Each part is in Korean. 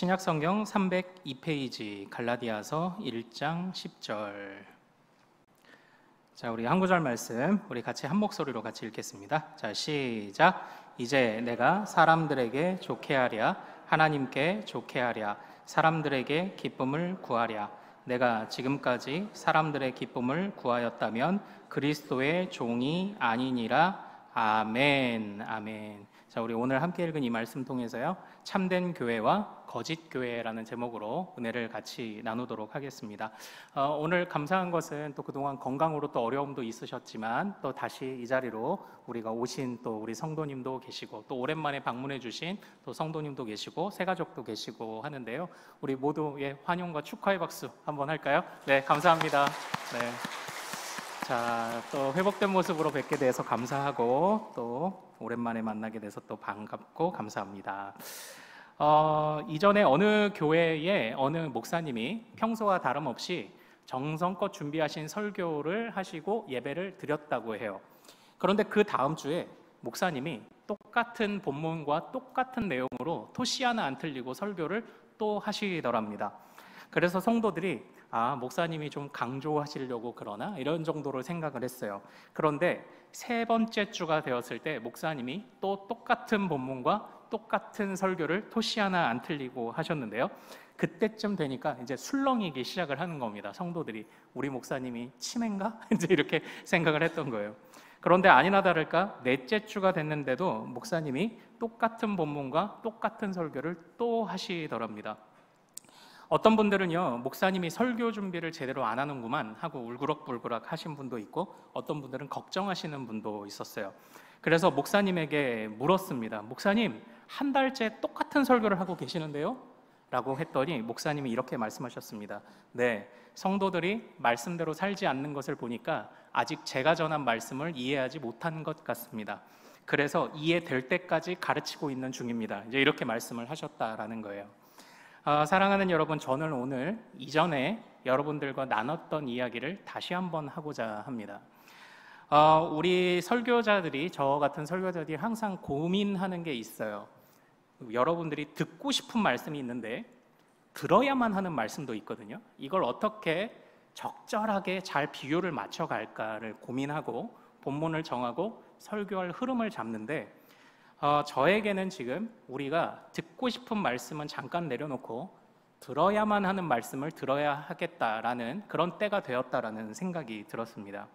신약 성경 302페이지 갈라디아서 1장 10절. 자, 우리 한 구절 말씀 우리 같이 한 목소리로 같이 읽겠습니다. 자, 시작. 이제 내가 사람들에게 좋게 하랴 하나님께 좋게 하랴 사람들에게 기쁨을 구하랴. 내가 지금까지 사람들의 기쁨을 구하였다면 그리스도의 종이 아니니라. 아멘. 아멘. 자, 우리 오늘 함께 읽은 이 말씀 통해서요, 참된 교회와 거짓 교회라는 제목으로 은혜를 같이 나누도록 하겠습니다. 오늘 감사한 것은 또 그동안 건강으로 또 어려움도 있으셨지만 또 다시 이 자리로 우리가 오신 또 우리 성도님도 계시고 또 오랜만에 방문해 주신 또 성도님도 계시고 새 가족도 계시고 하는데요, 우리 모두의 환영과 축하의 박수 한번 할까요? 네, 감사합니다. 네. 자, 또 회복된 모습으로 뵙게 돼서 감사하고 또 오랜만에 만나게 돼서 또 반갑고 감사합니다. 이전에 어느 교회에 어느 목사님이 평소와 다름없이 정성껏 준비하신 설교를 하시고 예배를 드렸다고 해요. 그런데 그 다음 주에 목사님이 똑같은 본문과 똑같은 내용으로 토시 하나 안 틀리고 설교를 또 하시더랍니다. 그래서 성도들이 목사님이 좀 강조하시려고 그러나 이런 정도로 생각을 했어요. 그런데 세 번째 주가 되었을 때 목사님이 또 똑같은 본문과 똑같은 설교를 토시 하나 안 틀리고 하셨는데요, 그때쯤 되니까 이제 술렁이기 시작을 하는 겁니다. 성도들이 우리 목사님이 치매인가? 이제 이렇게 생각을 했던 거예요. 그런데 아니나 다를까 넷째 주가 됐는데도 목사님이 똑같은 본문과 똑같은 설교를 또 하시더랍니다. 어떤 분들은요, 목사님이 설교 준비를 제대로 안 하는구만 하고 울그럭불그럭 하신 분도 있고 어떤 분들은 걱정하시는 분도 있었어요. 그래서 목사님에게 물었습니다. 목사님, 한 달째 똑같은 설교를 하고 계시는데요? 라고 했더니 목사님이 이렇게 말씀하셨습니다. 네, 성도들이 말씀대로 살지 않는 것을 보니까 아직 제가 전한 말씀을 이해하지 못한 것 같습니다. 그래서 이해될 때까지 가르치고 있는 중입니다. 이제 이렇게 말씀을 하셨다라는 거예요. 사랑하는 여러분, 저는 오늘 이전에 여러분들과 나눴던 이야기를 다시 한번 하고자 합니다. 우리 설교자들이, 저 같은 설교자들이 항상 고민하는 게 있어요. 여러분들이 듣고 싶은 말씀이 있는데 들어야만 하는 말씀도 있거든요. 이걸 어떻게 적절하게 잘 비율을 맞춰갈까를 고민하고 본문을 정하고 설교할 흐름을 잡는데, 저에게는 지금 우리가 듣고 싶은 말씀은 잠깐 내려놓고 들어야만 하는 말씀을 들어야 하겠다라는 그런 때가 되었다라는 생각이 들었습니다.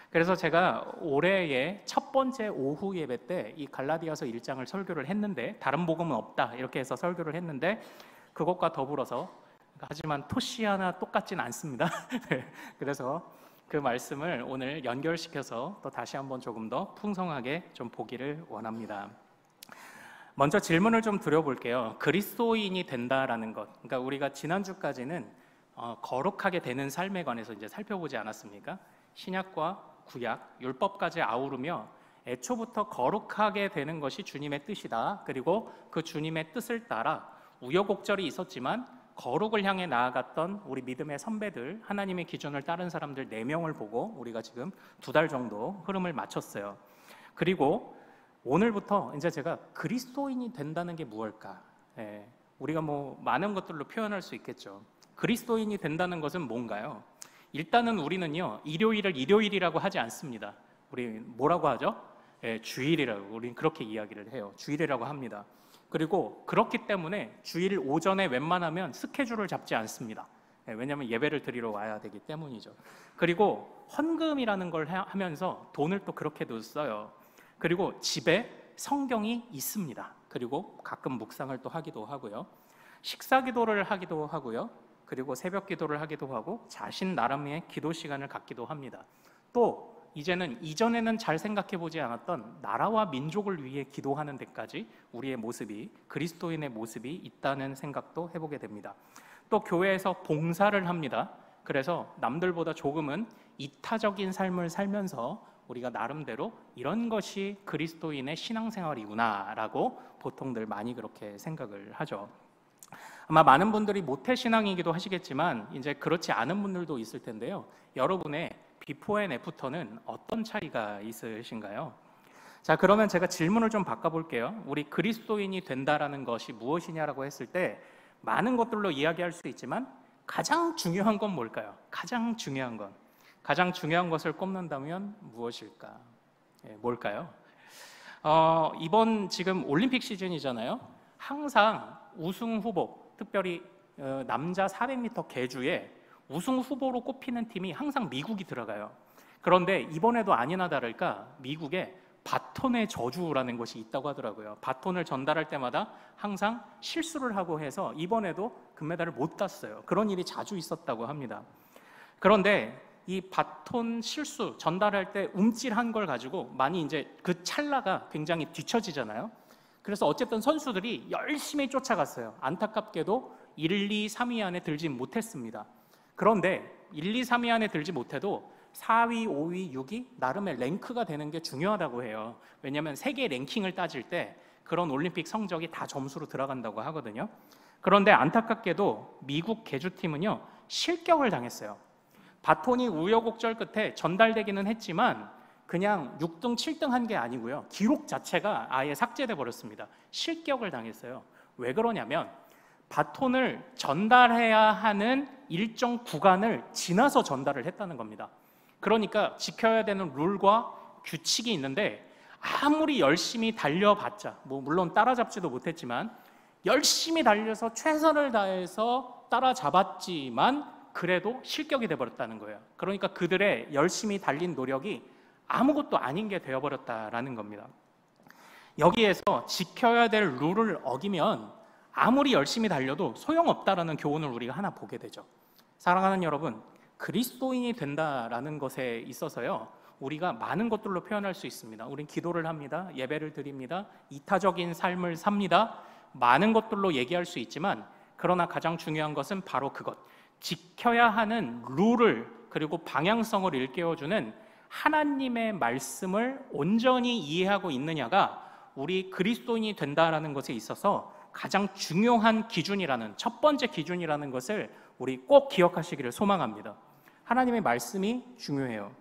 그래서 제가 올해의 첫 번째 오후 예배 때 이 갈라디아서 1장을 설교를 했는데, 다른 복음은 없다 이렇게 해서 설교를 했는데, 그것과 더불어서 하지만 토시 하나 똑같진 않습니다. 그래서 그 말씀을 오늘 연결시켜서 또 다시 한번 조금 더 풍성하게 좀 보기를 원합니다. 먼저 질문을 좀 드려볼게요. 그리스도인이 된다라는 것, 그러니까 우리가 지난주까지는 거룩하게 되는 삶에 관해서 이제 살펴보지 않았습니까? 신약과 구약, 율법까지 아우르며 애초부터 거룩하게 되는 것이 주님의 뜻이다. 그리고 그 주님의 뜻을 따라 우여곡절이 있었지만 거룩을 향해 나아갔던 우리 믿음의 선배들, 하나님의 기준을 따른 사람들 4명을 보고 우리가 지금 2달 정도 흐름을 마쳤어요. 그리고 오늘부터 이제 제가 그리스도인이 된다는 게 무엇일까? 우리가 뭐 많은 것들로 표현할 수 있겠죠. 그리스도인이 된다는 것은 뭔가요? 일단은 우리는요, 일요일을 일요일이라고 하지 않습니다. 우리 뭐라고 하죠? 주일이라고, 우리는 그렇게 이야기를 해요. 주일이라고 합니다. 그리고 그렇기 때문에 주일 오전에 웬만하면 스케줄을 잡지 않습니다. 왜냐하면 예배를 드리러 와야 되기 때문이죠. 그리고 헌금이라는 걸 하면서 돈을 또 그렇게도 써요. 그리고 집에 성경이 있습니다. 그리고 가끔 묵상을 또 하기도 하고요. 식사 기도를 하기도 하고요. 그리고 새벽 기도를 하기도 하고 자신 나름의 기도 시간을 갖기도 합니다. 또 이전에는 잘 생각해 보지 않았던 나라와 민족을 위해 기도하는 데까지 우리의 모습이, 그리스도인의 모습이 있다는 생각도 해보게 됩니다. 또 교회에서 봉사를 합니다. 그래서 남들보다 조금은 이타적인 삶을 살면서 우리가 나름대로 이런 것이 그리스도인의 신앙생활이구나라고 보통들 많이 그렇게 생각을 하죠. 아마 많은 분들이 모태신앙이기도 하시겠지만 이제 그렇지 않은 분들도 있을 텐데요. 여러분의 비포 앤 애프터는 어떤 차이가 있으신가요? 자, 그러면 제가 질문을 좀 바꿔볼게요. 우리 그리스도인이 된다라는 것이 무엇이냐라고 했을 때 많은 것들로 이야기할 수 있지만 가장 중요한 건 뭘까요? 가장 중요한 것을 꼽는다면 무엇일까? 뭘까요? 이번 지금 올림픽 시즌이잖아요. 항상 우승 후보, 특별히 남자 400m 계주에 우승 후보로 꼽히는 팀이 항상 미국이 들어가요. 그런데 이번에도 아니나 다를까 미국에 바톤의 저주라는 것이 있다고 하더라고요. 바톤을 전달할 때마다 항상 실수를 하고 해서 이번에도 금메달을 못 땄어요. 그런 일이 자주 있었다고 합니다. 그런데 이 바톤 실수 전달할 때 움찔한 걸 가지고 많이 이제 그 찰나가 굉장히 뒤처지잖아요. 그래서 어쨌든 선수들이 열심히 쫓아갔어요. 안타깝게도 1, 2, 3위 안에 들지 못했습니다. 그런데 1, 2, 3위 안에 들지 못해도 4위, 5위, 6위 나름의 랭크가 되는 게 중요하다고 해요. 왜냐하면 세계 랭킹을 따질 때 그런 올림픽 성적이 다 점수로 들어간다고 하거든요. 그런데 안타깝게도 미국 계주팀은요 실격을 당했어요. 바톤이 우여곡절 끝에 전달되기는 했지만 그냥 6등, 7등 한 게 아니고요. 기록 자체가 아예 삭제돼 버렸습니다. 실격을 당했어요. 왜 그러냐면 바톤을 전달해야 하는 일정 구간을 지나서 전달을 했다는 겁니다. 그러니까 지켜야 되는 룰과 규칙이 있는데 아무리 열심히 달려봤자 물론 따라잡지도 못했지만 열심히 달려서 최선을 다해서 따라잡았지만 그래도 실격이 돼버렸다는 거예요. 그러니까 그들의 열심히 달린 노력이 아무것도 아닌 게 되어버렸다라는 겁니다. 여기에서 지켜야 될 룰을 어기면 아무리 열심히 달려도 소용없다라는 교훈을 우리가 하나 보게 되죠. 사랑하는 여러분, 그리스도인이 된다라는 것에 있어서요 우리가 많은 것들로 표현할 수 있습니다. 우린 기도를 합니다. 예배를 드립니다. 이타적인 삶을 삽니다. 많은 것들로 얘기할 수 있지만 그러나 가장 중요한 것은 바로 그것, 지켜야 하는 룰을 그리고 방향성을 일깨워주는 하나님의 말씀을 온전히 이해하고 있느냐가 우리 그리스도인이 된다라는 것에 있어서 가장 중요한 기준이라는, 첫 번째 기준이라는 것을 우리 꼭 기억하시기를 소망합니다. 하나님의 말씀이 중요해요.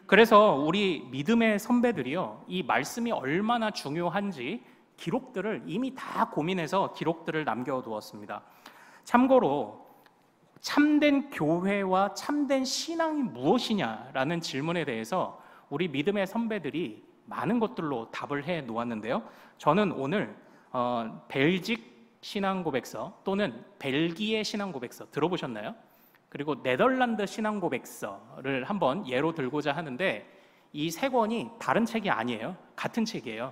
그래서 우리 믿음의 선배들이요 이 말씀이 얼마나 중요한지 기록들을 이미 다 고민해서 기록들을 남겨두었습니다. 참고로 참된 교회와 참된 신앙이 무엇이냐라는 질문에 대해서 우리 믿음의 선배들이 많은 것들로 답을 해 놓았는데요. 저는 오늘 벨직 신앙고백서 또는 벨기에 신앙고백서 들어보셨나요? 그리고 네덜란드 신앙고백서를 한번 예로 들고자 하는데 이 세 권이 다른 책이 아니에요. 같은 책이에요.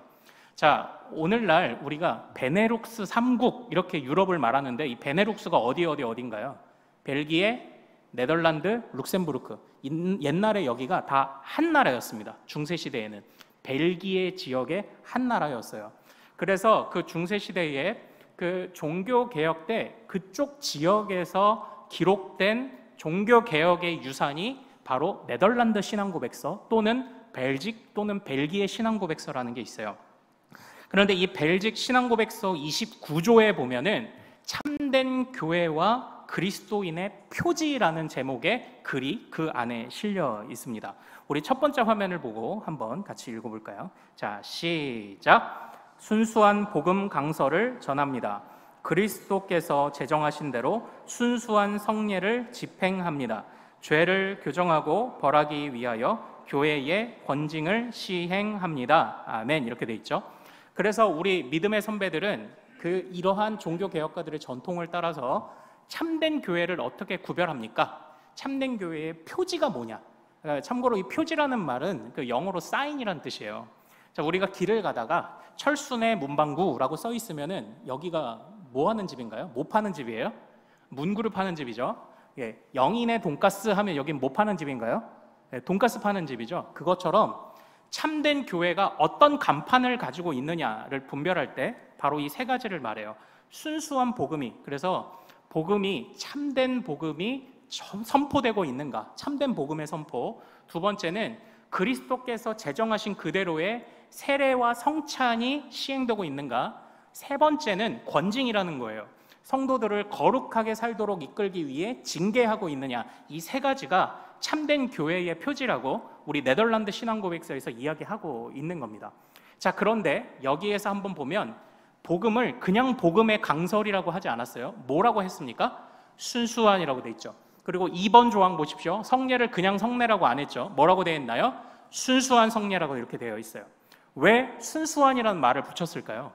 자, 오늘날 우리가 베네룩스 3국 이렇게 유럽을 말하는데 이 베네룩스가 어딘가요? 벨기에, 네덜란드, 룩셈부르크. 옛날에 여기가 다 한 나라였습니다. 중세시대에는 벨기에 지역의 한 나라였어요. 그래서 그 중세시대에 그 종교개혁 때 그쪽 지역에서 기록된 종교개혁의 유산이 바로 네덜란드 신앙고백서 또는 벨직 또는 벨기에 신앙고백서라는 게 있어요. 그런데 이 벨직 신앙고백서 29조에 보면은 참된 교회와 그리스도인의 표지라는 제목의 글이 그 안에 실려 있습니다. 우리 첫 번째 화면을 보고 한번 같이 읽어볼까요? 자, 시작. 순수한 복음 강서를 전합니다. 그리스도께서 제정하신 대로 순수한 성례를 집행합니다. 죄를 교정하고 벌하기 위하여 교회의 권징을 시행합니다. 아멘. 이렇게 돼 있죠. 그래서 우리 믿음의 선배들은 이러한 종교개혁가들의 전통을 따라서 참된 교회를 어떻게 구별합니까? 참된 교회의 표지가 뭐냐? 참고로 이 표지라는 말은 그 영어로 사인이란 뜻이에요. 자, 우리가 길을 가다가 철순의 문방구라고 써 있으면은 여기가 뭐 하는 집인가요? 뭐 파는 집이에요? 문구를 파는 집이죠. 예, 영인의 돈가스 하면 여긴 뭐 파는 집인가요? 예, 돈가스 파는 집이죠. 그것처럼 참된 교회가 어떤 간판을 가지고 있느냐를 분별할 때 바로 이 세 가지를 말해요. 순수한 복음이, 그래서 복음이 참된 복음이 선포되고 있는가? 참된 복음의 선포. 두 번째는 그리스도께서 제정하신 그대로의 세례와 성찬이 시행되고 있는가? 세 번째는 권징이라는 거예요. 성도들을 거룩하게 살도록 이끌기 위해 징계하고 있느냐? 이 세 가지가 참된 교회의 표지라고 우리 네덜란드 신앙고백서에서 이야기하고 있는 겁니다. 자, 그런데 여기에서 한번 보면 복음을 그냥 복음의 강설이라고 하지 않았어요. 뭐라고 했습니까? 순수한이라고 돼 있죠. 그리고 2번 조항 보십시오. 성례를 그냥 성례라고 안 했죠. 뭐라고 되어 있나요? 순수한 성례라고 이렇게 되어 있어요. 왜 순수한이라는 말을 붙였을까요?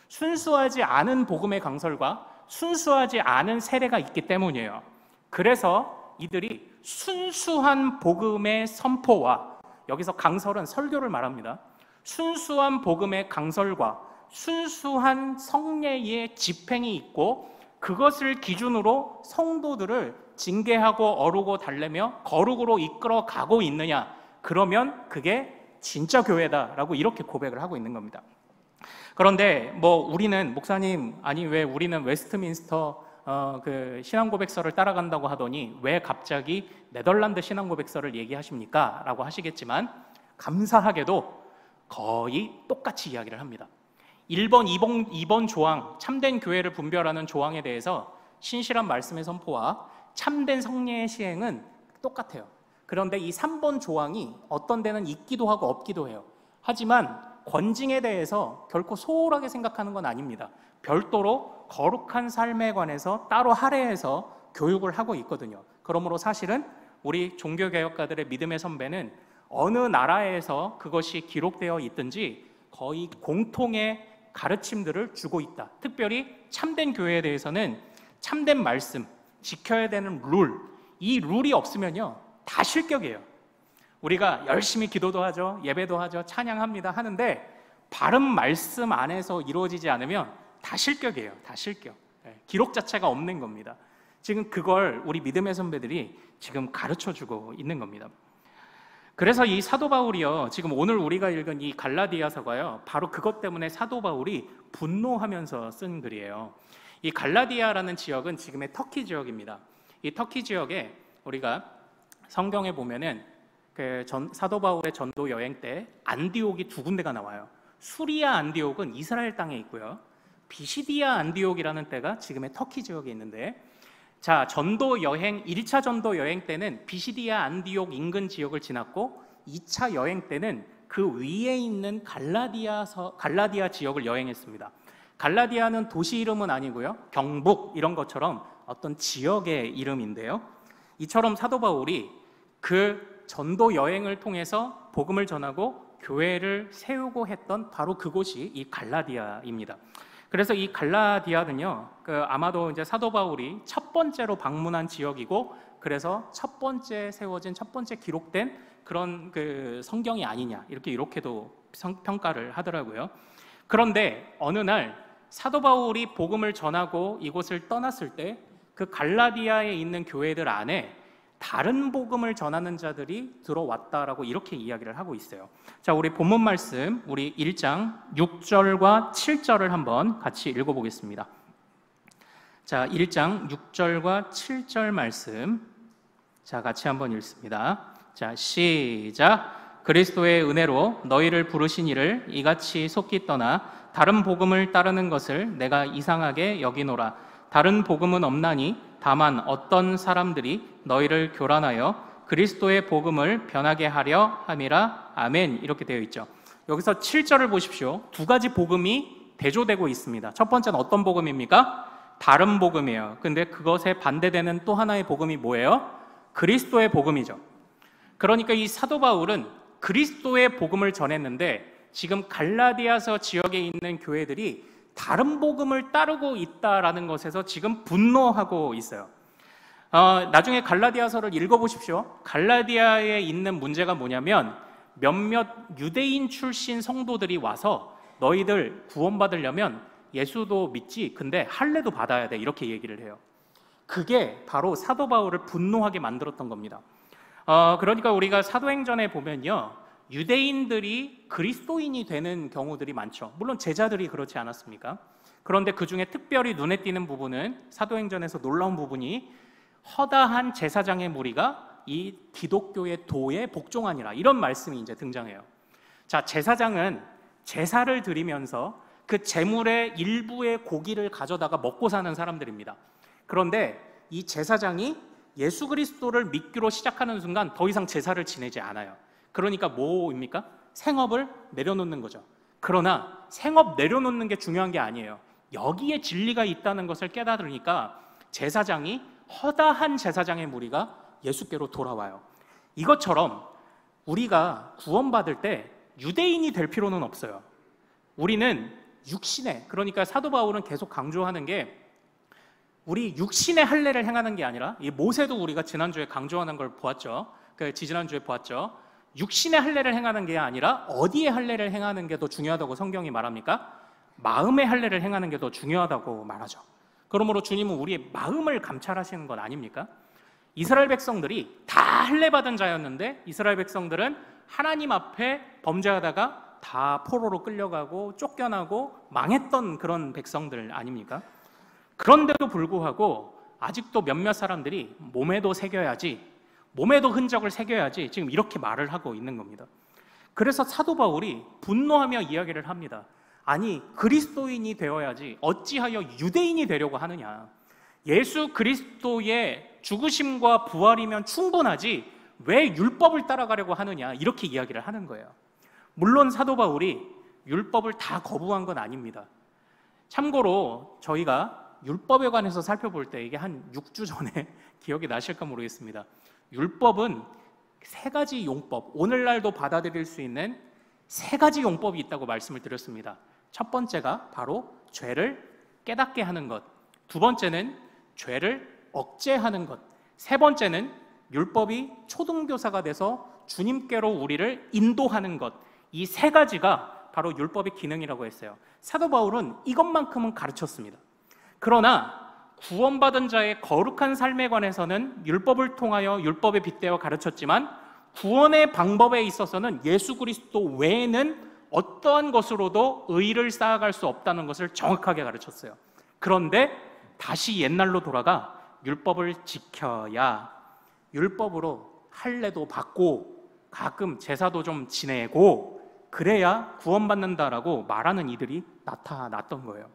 순수하지 않은 복음의 강설과 순수하지 않은 세례가 있기 때문이에요. 그래서 이들이 순수한 복음의 선포와, 여기서 강설은 설교를 말합니다. 순수한 복음의 강설과 순수한 성례의 집행이 있고, 그것을 기준으로 성도들을 징계하고 어루고 달래며 거룩으로 이끌어 가고 있느냐, 그러면 그게 진짜 교회다라고 이렇게 고백을 하고 있는 겁니다. 그런데 우리는, 목사님, 아니 왜 우리는 웨스트민스터 그 신앙고백서를 따라간다고 하더니 왜 갑자기 네덜란드 신앙고백서를 얘기하십니까? 라고 하시겠지만, 감사하게도 거의 똑같이 이야기를 합니다. 1번, 2번 조항, 참된 교회를 분별하는 조항에 대해서 신실한 말씀의 선포와 참된 성례의 시행은 똑같아요. 그런데 이 3번 조항이 어떤 데는 있기도 하고 없기도 해요. 하지만 권징에 대해서 결코 소홀하게 생각하는 건 아닙니다. 별도로 거룩한 삶에 관해서 따로 할애해서 교육을 하고 있거든요. 그러므로 사실은 우리 종교개혁가들의 믿음의 선배는 어느 나라에서 그것이 기록되어 있든지 거의 공통의 가르침들을 주고 있다. 특별히 참된 교회에 대해서는 참된 말씀, 지켜야 되는 룰, 이 룰이 없으면요 다 실격이에요. 우리가 열심히 기도도 하죠, 예배도 하죠, 찬양합니다 하는데 바른 말씀 안에서 이루어지지 않으면 다 실격이에요. 다 실격. 기록 자체가 없는 겁니다. 지금 그걸 우리 믿음의 선배들이 지금 가르쳐주고 있는 겁니다. 그래서 이 사도 바울이요, 지금 오늘 우리가 읽은 이 갈라디아서가요, 바로 그것 때문에 사도 바울이 분노하면서 쓴 글이에요. 이 갈라디아라는 지역은 지금의 터키 지역입니다. 이 터키 지역에 우리가 성경에 보면은 사도 바울의 전도 여행 때 안디옥이 두 군데가 나와요. 수리아 안디옥은 이스라엘 땅에 있고요, 비시디아 안디옥이라는 때가 지금의 터키 지역에 있는데, 자, 전도 여행, 1차 전도 여행 때는 비시디아 안디옥 인근 지역을 지났고, 2차 여행 때는 그 위에 있는 갈라디아 지역을 여행했습니다. 갈라디아는 도시 이름은 아니고요, 경북 이런 것처럼 어떤 지역의 이름인데요, 이처럼 사도 바울이 그 전도 여행을 통해서 복음을 전하고 교회를 세우고 했던 바로 그곳이 이 갈라디아입니다. 그래서 이 갈라디아는요, 아마도 이제 사도 바울이 첫 번째로 방문한 지역이고, 그래서 첫 번째 세워진, 첫 번째 기록된 그런 성경이 아니냐, 이렇게도 평가를 하더라고요. 그런데 어느 날 사도 바울이 복음을 전하고 이곳을 떠났을 때 그 갈라디아에 있는 교회들 안에 다른 복음을 전하는 자들이 들어왔다라고 이렇게 이야기를 하고 있어요. 자, 우리 본문 말씀, 우리 1장 6절과 7절을 한번 같이 읽어보겠습니다. 자, 1장 6절과 7절 말씀, 자, 같이 한번 읽습니다. 자, 시작. 그리스도의 은혜로 너희를 부르신 이를 이같이 속기 떠나 다른 복음을 따르는 것을 내가 이상하게 여기노라. 다른 복음은 없나니 다만 어떤 사람들이 너희를 교란하여 그리스도의 복음을 변하게 하려 함이라. 아멘. 이렇게 되어 있죠. 여기서 7절을 보십시오. 두 가지 복음이 대조되고 있습니다. 첫 번째는 어떤 복음입니까? 다른 복음이에요. 근데 그것에 반대되는 또 하나의 복음이 뭐예요? 그리스도의 복음이죠. 그러니까 이 사도 바울은 그리스도의 복음을 전했는데 지금 갈라디아서 지역에 있는 교회들이 다른 복음을 따르고 있다라는 것에서 지금 분노하고 있어요. 나중에 갈라디아서를 읽어보십시오. 갈라디아에 있는 문제가 뭐냐면 몇몇 유대인 출신 성도들이 와서 너희들 구원받으려면 예수도 믿지, 근데 할례도 받아야 돼, 이렇게 얘기를 해요. 그게 바로 사도 바울을 분노하게 만들었던 겁니다. 그러니까 우리가 사도행전에 보면요, 유대인들이 그리스도인이 되는 경우들이 많죠. 물론 제자들이 그렇지 않았습니까? 그런데 그 중에 특별히 눈에 띄는 부분은, 사도행전에서 놀라운 부분이, 허다한 제사장의 무리가 이 기독교의 도에 복종하니라, 이런 말씀이 이제 등장해요. 자, 제사장은 제사를 드리면서 그 제물의 일부의 고기를 가져다가 먹고 사는 사람들입니다. 그런데 이 제사장이 예수 그리스도를 믿기로 시작하는 순간 더 이상 제사를 지내지 않아요. 그러니까 뭐입니까? 생업을 내려놓는 거죠. 그러나 생업 내려놓는 게 중요한 게 아니에요. 여기에 진리가 있다는 것을 깨달으니까 제사장이 허다한 제사장의 무리가 예수께로 돌아와요. 이것처럼 우리가 구원받을 때 유대인이 될 필요는 없어요. 우리는 육신의, 그러니까 사도 바울은 계속 강조하는 게 우리 육신의 할례를 행하는 게 아니라, 이 모세도 우리가 지난주에 강조하는 걸 보았죠. 지난주에 보았죠. 육신의 할례를 행하는 게 아니라 어디에 할례를 행하는 게 더 중요하다고 성경이 말합니까? 마음의 할례를 행하는 게 더 중요하다고 말하죠. 그러므로 주님은 우리의 마음을 감찰하시는 것 아닙니까? 이스라엘 백성들이 다 할례받은 자였는데 이스라엘 백성들은 하나님 앞에 범죄하다가 다 포로로 끌려가고 쫓겨나고 망했던 그런 백성들 아닙니까? 그런데도 불구하고 아직도 몇몇 사람들이 몸에도 새겨야지, 몸에도 흔적을 새겨야지 지금 이렇게 말을 하고 있는 겁니다. 그래서 사도 바울이 분노하며 이야기를 합니다. 아니, 그리스도인이 되어야지 어찌하여 유대인이 되려고 하느냐. 예수 그리스도의 죽으심과 부활이면 충분하지 왜 율법을 따라가려고 하느냐, 이렇게 이야기를 하는 거예요. 물론 사도 바울이 율법을 다 거부한 건 아닙니다. 참고로 저희가 율법에 관해서 살펴볼 때 이게 한 6주 전에 기억이 나실까 모르겠습니다. 율법은 3가지 용법, 오늘날도 받아들일 수 있는 3가지 용법이 있다고 말씀을 드렸습니다. 첫 번째가 바로 죄를 깨닫게 하는 것, 두 번째는 죄를 억제하는 것, 세 번째는 율법이 초등교사가 돼서 주님께로 우리를 인도하는 것, 이 3가지가 바로 율법의 기능이라고 했어요. 사도 바울은 이것만큼은 가르쳤습니다. 그러나 구원받은 자의 거룩한 삶에 관해서는 율법을 통하여 율법에 빗대어 가르쳤지만 구원의 방법에 있어서는 예수 그리스도 외에는 어떠한 것으로도 의를 쌓아갈 수 없다는 것을 정확하게 가르쳤어요. 그런데 다시 옛날로 돌아가 율법을 지켜야 율법으로 할례도 받고 가끔 제사도 좀 지내고 그래야 구원받는다라고 말하는 이들이 나타났던 거예요.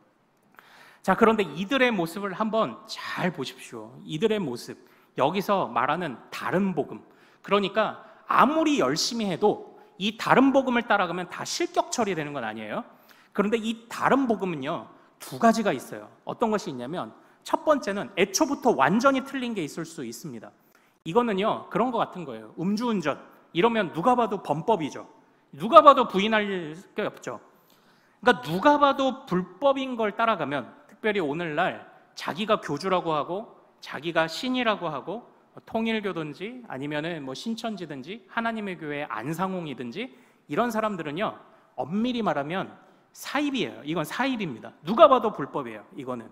자, 그런데 이들의 모습을 한번 잘 보십시오. 이들의 모습, 여기서 말하는 다른 복음, 그러니까 아무리 열심히 해도 이 다른 복음을 따라가면 다 실격 처리되는 건 아니에요. 그런데 이 다른 복음은요 2가지가 있어요. 어떤 것이 있냐면 첫 번째는 애초부터 완전히 틀린 게 있을 수 있습니다. 이거는요 그런 것 같은 거예요. 음주운전 이러면 누가 봐도 범법이죠. 누가 봐도 부인할 게 없죠. 그러니까 누가 봐도 불법인 걸 따라가면, 특별히 오늘날 자기가 교주라고 하고 자기가 신이라고 하고 통일교든지 아니면은 뭐 신천지든지 하나님의 교회 안상홍이든지 이런 사람들은요 엄밀히 말하면 사입이에요. 이건 사입입니다. 누가 봐도 불법이에요. 이거는.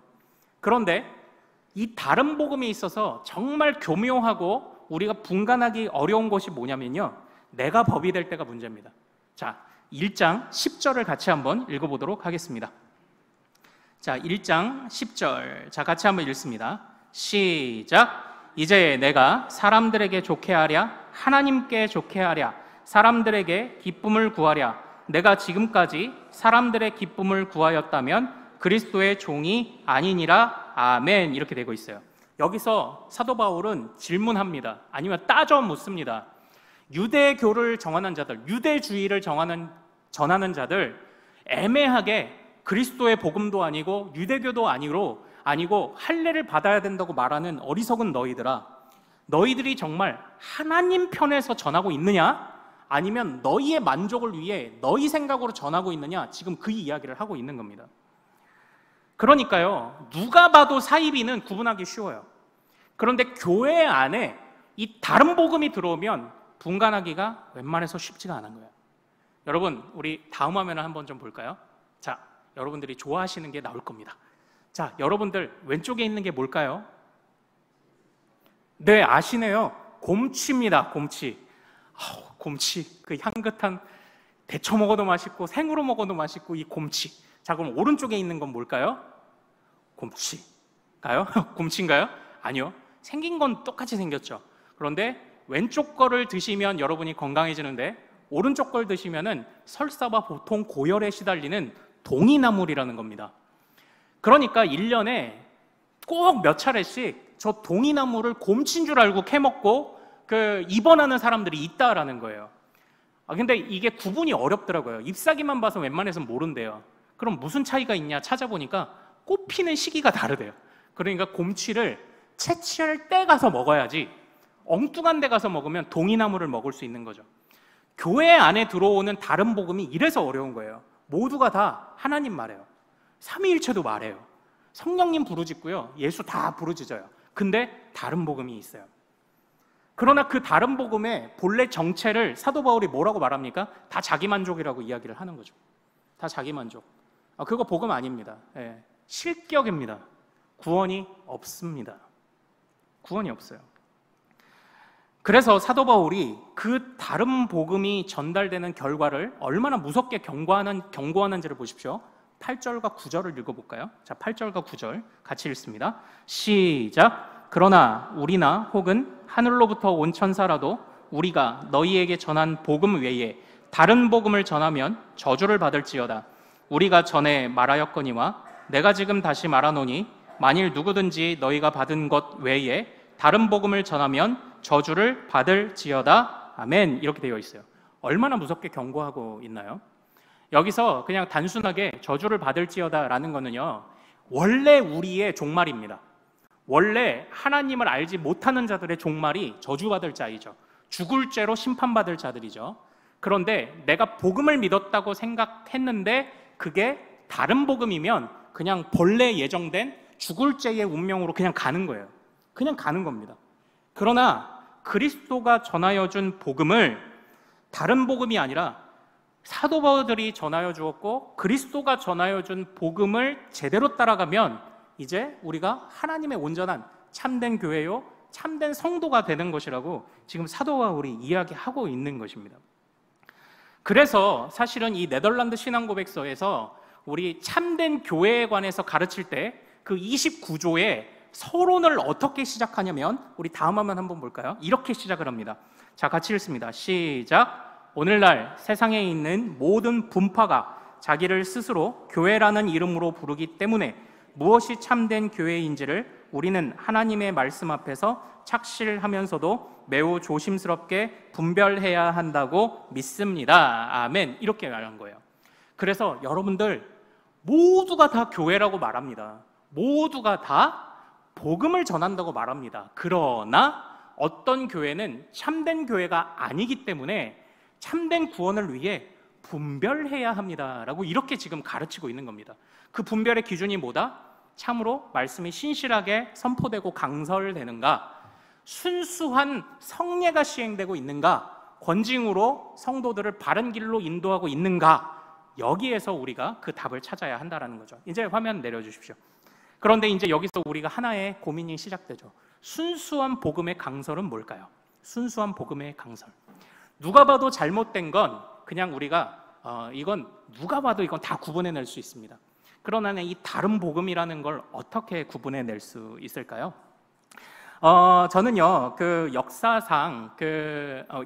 그런데 이 다른 복음에 있어서 정말 교묘하고 우리가 분간하기 어려운 것이 뭐냐면요, 내가 법이 될 때가 문제입니다. 자, 1장 10절을 같이 한번 읽어보도록 하겠습니다. 자, 1장 10절. 자, 같이 한번 읽습니다. 시작. 이제 내가 사람들에게 좋게 하랴, 하나님께 좋게 하랴, 사람들에게 기쁨을 구하랴. 내가 지금까지 사람들의 기쁨을 구하였다면 그리스도의 종이 아니니라. 아멘. 이렇게 되고 있어요. 여기서 사도 바울은 질문합니다. 아니면 따져 묻습니다. 유대교를 정하는 자들, 유대주의를 전하는 자들, 애매하게 그리스도의 복음도 아니고 유대교도 아니고 할례를 받아야 된다고 말하는 어리석은 너희들아, 너희들이 정말 하나님 편에서 전하고 있느냐? 아니면 너희의 만족을 위해 너희 생각으로 전하고 있느냐? 지금 그 이야기를 하고 있는 겁니다. 그러니까요, 누가 봐도 사이비는 구분하기 쉬워요. 그런데 교회 안에 이 다른 복음이 들어오면 분간하기가 웬만해서 쉽지가 않은 거예요. 여러분, 우리 다음 화면을 한번 좀 볼까요? 자, 여러분들이 좋아하시는 게 나올 겁니다. 자, 여러분들 왼쪽에 있는 게 뭘까요? 네, 아시네요. 곰치입니다. 곰치. 곰치, 그 향긋한 데쳐 먹어도 맛있고 생으로 먹어도 맛있고 이 곰치. 자, 그럼 오른쪽에 있는 건 뭘까요? 곰치가요? 곰치인가요? 아니요. 생긴 건 똑같이 생겼죠. 그런데 왼쪽 거를 드시면 여러분이 건강해지는데 오른쪽 걸 드시면은 설사와 보통 고열에 시달리는 동이나물이라는 겁니다. 그러니까 1년에 꼭 몇 차례씩 저 동이나물을 곰치인 줄 알고 캐먹고 입원하는 사람들이 있다라는 거예요. 근데 이게 구분이 어렵더라고요. 잎사귀만 봐서 웬만해서는 모른대요. 그럼 무슨 차이가 있냐 찾아보니까 꽃피는 시기가 다르대요. 그러니까 곰취를 채취할 때 가서 먹어야지 엉뚱한 데 가서 먹으면 동이나무를 먹을 수 있는 거죠. 교회 안에 들어오는 다른 복음이 이래서 어려운 거예요. 모두가 다 하나님 말해요. 삼위일체도 말해요. 성령님 부르짖고요. 예수 다 부르짖어요. 근데 다른 복음이 있어요. 그러나 그 다른 복음의 본래 정체를 사도 바울이 뭐라고 말합니까? 다 자기만족이라고 이야기를 하는 거죠. 다 자기만족. 그거 복음 아닙니다. 예, 실격입니다. 구원이 없습니다. 구원이 없어요. 그래서 사도 바울이 그 다른 복음이 전달되는 결과를 얼마나 무섭게 경고하는지를 보십시오. 8절과 9절을 읽어볼까요? 자, 8절과 9절 같이 읽습니다. 시작. 그러나 우리나 혹은 하늘로부터 온 천사라도 우리가 너희에게 전한 복음 외에 다른 복음을 전하면 저주를 받을지어다. 우리가 전에 말하였거니와 내가 지금 다시 말하노니 만일 누구든지 너희가 받은 것 외에 다른 복음을 전하면 저주를 받을지어다. 아멘. 이렇게 되어 있어요. 얼마나 무섭게 경고하고 있나요? 여기서 그냥 단순하게 저주를 받을지어다 라는 거는요, 원래 우리의 종말입니다. 원래 하나님을 알지 못하는 자들의 종말이 저주받을 자이죠. 죽을 죄로 심판받을 자들이죠. 그런데 내가 복음을 믿었다고 생각했는데 그게 다른 복음이면 그냥 본래 예정된 죽을 죄의 운명으로 그냥 가는 거예요. 그냥 가는 겁니다. 그러나 그리스도가 전하여 준 복음을 다른 복음이 아니라 사도 바울들이 전하여 주었고 그리스도가 전하여 준 복음을 제대로 따라가면 이제 우리가 하나님의 온전한 참된 교회요, 참된 성도가 되는 것이라고 지금 사도 바울이 이야기하고 있는 것입니다. 그래서 사실은 이 네덜란드 신앙고백서에서 우리 참된 교회에 관해서 가르칠 때 그 29조의 서론을 어떻게 시작하냐면 우리 다음 화면 한번 볼까요? 이렇게 시작을 합니다. 자, 같이 읽습니다. 시작. 오늘날 세상에 있는 모든 분파가 자기를 스스로 교회라는 이름으로 부르기 때문에 무엇이 참된 교회인지를 우리는 하나님의 말씀 앞에서 착실하면서도 매우 조심스럽게 분별해야 한다고 믿습니다. 아멘. 이렇게 말한 거예요. 그래서 여러분들 모두가 다 교회라고 말합니다. 모두가 다 복음을 전한다고 말합니다. 그러나 어떤 교회는 참된 교회가 아니기 때문에 참된 구원을 위해 분별해야 합니다라고 이렇게 지금 가르치고 있는 겁니다. 그 분별의 기준이 뭐다? 참으로 말씀이 신실하게 선포되고 강설되는가, 순수한 성례가 시행되고 있는가, 권징으로 성도들을 바른 길로 인도하고 있는가, 여기에서 우리가 그 답을 찾아야 한다는 거죠. 이제 화면 내려주십시오. 그런데 이제 여기서 우리가 하나의 고민이 시작되죠. 순수한 복음의 강설은 뭘까요? 순수한 복음의 강설. 누가 봐도 잘못된 건 그냥 우리가 이건 누가 봐도 이건 다 구분해낼 수 있습니다. 그러나 이 다른 복음이라는 걸 어떻게 구분해낼 수 있을까요? 저는요, 그 역사상